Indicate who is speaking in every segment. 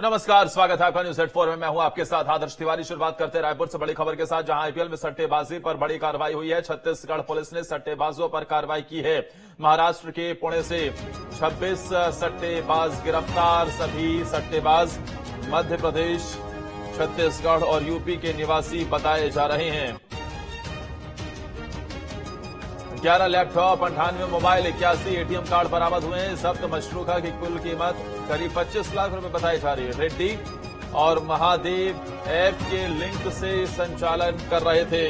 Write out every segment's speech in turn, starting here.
Speaker 1: नमस्कार, स्वागत है आपका न्यूज 84 में। मैं हूं आपके साथ आदर्श तिवारी। शुरुआत करते हैं रायपुर से बड़ी खबर के साथ, जहां आईपीएल में सट्टेबाजी पर बड़ी कार्रवाई हुई है। छत्तीसगढ़ पुलिस ने सट्टेबाजों पर कार्रवाई की है। महाराष्ट्र के पुणे से 26 सट्टेबाज गिरफ्तार। सभी सट्टेबाज मध्य प्रदेश, छत्तीसगढ़ और यूपी के निवासी बताए जा रहे हैं। 11 लैपटॉप, 98 मोबाइल, 81 एटीएम कार्ड बरामद हुए हैं। जब्त मशरूका की कुल कीमत करीब 25 लाख रुपए बताई जा रही है। रेड्डी और महादेव ऐप के लिंक से संचालन कर रहे थे।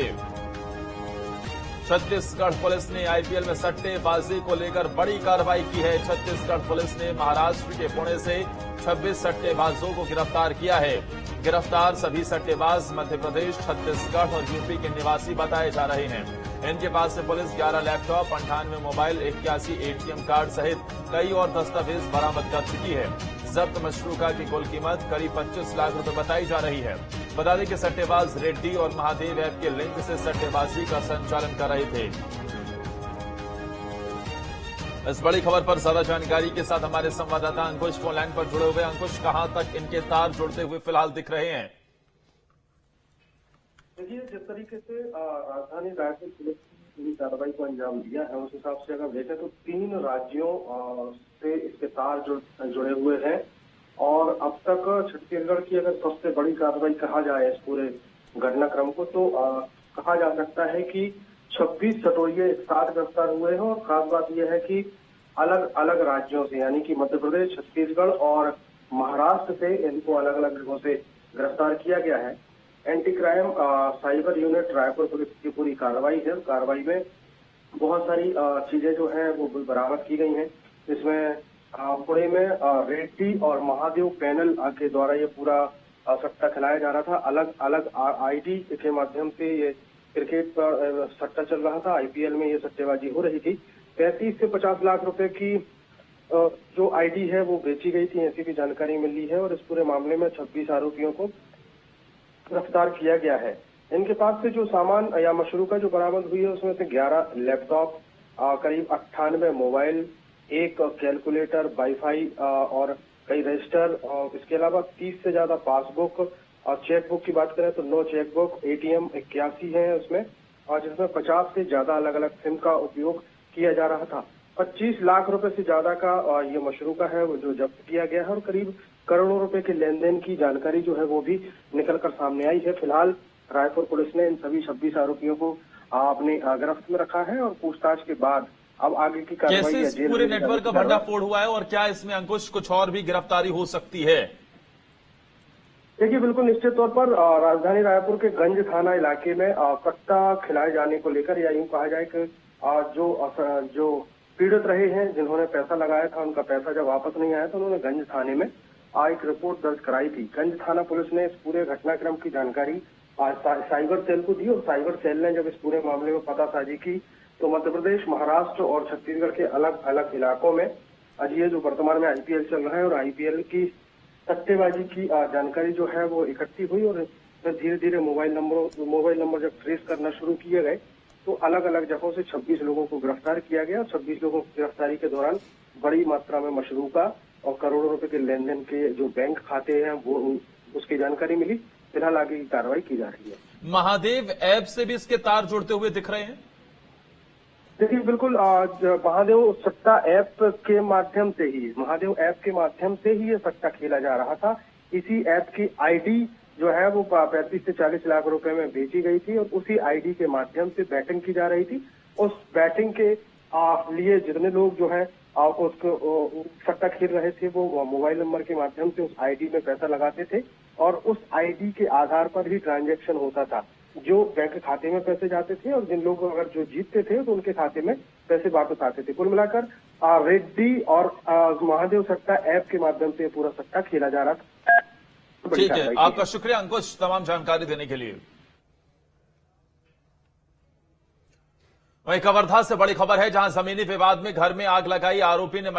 Speaker 1: छत्तीसगढ़ पुलिस ने आईपीएल में सट्टेबाजी को लेकर बड़ी कार्रवाई की है। छत्तीसगढ़ पुलिस ने महाराष्ट्र के पुणे से 26 सट्टेबाजों को गिरफ्तार किया है। गिरफ्तार सभी सट्टेबाज मध्य प्रदेश, छत्तीसगढ़ और यूपी के निवासी बताए जा रहे हैं। इनके पास से police 11 laptop, 98 mobile, 81 ATM card सहित कई और दस्तावेज बरामद कर चुकी है। जब्त मशरूका की कुल कीमत करीब 25 लाख रुपए बताई जा रही है। बता दें कि सट्टेबाज रेड्डी और महादेव ऐप के लिंक से सट्टेबाजी का संचालन कर रहे थे। इस बड़ी खबर पर ज्यादा जानकारी के साथ हमारे संवाददाता अंकुश फोन लाइन पर जुड़े हुए। अंकुश, कहां तक इनके तार जुड़ते हुए फिलहाल दिख रहे हैं?
Speaker 2: देखिए, जिस तरीके से राजधानी रायपुर पुलिस ने कार्रवाई को अंजाम दिया है, उस हिसाब से अगर देखें तो 3 राज्यों से इसके तार जुड़े हुए हैं। और अब तक छत्तीसगढ़ की अगर सबसे बड़ी कार्रवाई कहा जाए इस पूरे घटनाक्रम को, तो कहा जा सकता है कि 26 सटोरिये एक साथ गिरफ्तार हुए हैं। और खास बात यह है कि अलग अलग राज्यों से, यानी कि मध्य प्रदेश, छत्तीसगढ़ और महाराष्ट्र से इनको अलग अलग जगहों से गिरफ्तार किया गया है। Anti crime cyber unit Raipur police की पूरी कार्रवाई है। कार्रवाई में बहुत सारी चीजें जो है वो बरामद की गई हैं। इसमें पुणे में रेड्डी और महादेव पैनल के द्वारा ये पूरा सट्टा खिलाया जा रहा था। अलग अलग आईडी के माध्यम से ये क्रिकेट पर सट्टा चल रहा था। आईपीएल में ये सट्टेबाजी हो रही थी। 35 से 50 लाख रुपए की जो आईडी है वो बेची गई थी, ऐसी भी जानकारी मिली है। और इस पूरे मामले में 26 आरोपियों को गिरफ्तार किया गया है। इनके पास से जो सामान या मशरूका जो बरामद हुई है, उसमें से 11 लैपटॉप, करीब 98 मोबाइल, एक कैलकुलेटर, वाईफाई और कई रजिस्टर, और इसके अलावा 30 से ज्यादा पासबुक और चेकबुक की बात करें तो 9 चेकबुक, एटीएम 81 है उसमें, और जिसमें 50 से ज्यादा अलग अलग सिम का उपयोग किया जा रहा था। 25 लाख रुपए से ज्यादा का ये मशरूका है वो जो जब्त किया गया है। और करीब करोड़ों रुपए के लेन देन की जानकारी जो है वो भी निकलकर सामने आई है। फिलहाल रायपुर पुलिस ने इन सभी 26 आरोपियों को अपने गिरफ्त में रखा है। और पूछताछ के बाद अब आगे की कार्रवाई
Speaker 1: कैसे इस पूरे नेटवर्क का भंडाफोड़ हुआ है, और क्या इसमें अंकुश कुछ और भी गिरफ्तारी हो सकती है?
Speaker 2: देखिए, बिल्कुल निश्चित तौर पर राजधानी रायपुर के गंज थाना इलाके में सट्टा खिलाए जाने को लेकर, या यूं कहा जाए कि जो पीड़ित रहे हैं, जिन्होंने पैसा लगाया था, उनका पैसा जब वापस नहीं आया तो उन्होंने गंज थाने में एक रिपोर्ट दर्ज कराई थी। गंज थाना पुलिस ने इस पूरे घटनाक्रम की जानकारी साइबर सेल को दी। और साइबर सेल ने जब इस पूरे मामले में पतासाजी की तो मध्य प्रदेश, महाराष्ट्र और छत्तीसगढ़ के अलग अलग इलाकों में ये जो वर्तमान में आईपीएल चल रहा है और आईपीएल की सट्टेबाजी की जानकारी जो है वो इकट्ठी हुई। और धीरे धीरे मोबाइल नंबर जब ट्रेस करना शुरू किए गए तो अलग अलग जगहों से 26 लोगों को गिरफ्तार किया गया। 26 लोगों की गिरफ्तारी के दौरान बड़ी मात्रा में मशरूका और करोड़ों रुपए के लेन देन के जो बैंक खाते हैं वो उसकी जानकारी मिली। फिलहाल आगे की कार्रवाई की जा रही है।
Speaker 1: महादेव ऐप से भी इसके तार जुड़ते हुए दिख रहे हैं?
Speaker 2: देखिए, बिल्कुल महादेव सट्टा ऐप के माध्यम से ही ये सट्टा खेला जा रहा था। इसी ऐप की आईडी जो है वो 35 से 40 लाख रुपए में बेची गई थी। और उसी आईडी के माध्यम से बैटिंग की जा रही थी। उस बैटिंग के लिए जितने लोग जो है उसको सट्टा खेल रहे थे वो मोबाइल नंबर के माध्यम से उस आईडी में पैसा लगाते थे। और उस आईडी के आधार पर ही ट्रांजैक्शन होता था। जो बैंक खाते में पैसे जाते थे और जिन लोग अगर जो जीतते थे तो उनके खाते में पैसे वापस आते थे। कुल मिलाकर रेड्डी और महादेव सट्टा ऐप के माध्यम से पूरा सट्टा खेला जा रहा था।
Speaker 1: ठीक है, आपका शुक्रिया अंकुश तमाम जानकारी देने के लिए। वहीं कवर्धा से बड़ी खबर है, जहां जमीनी विवाद में घर में आग लगाई आरोपी ने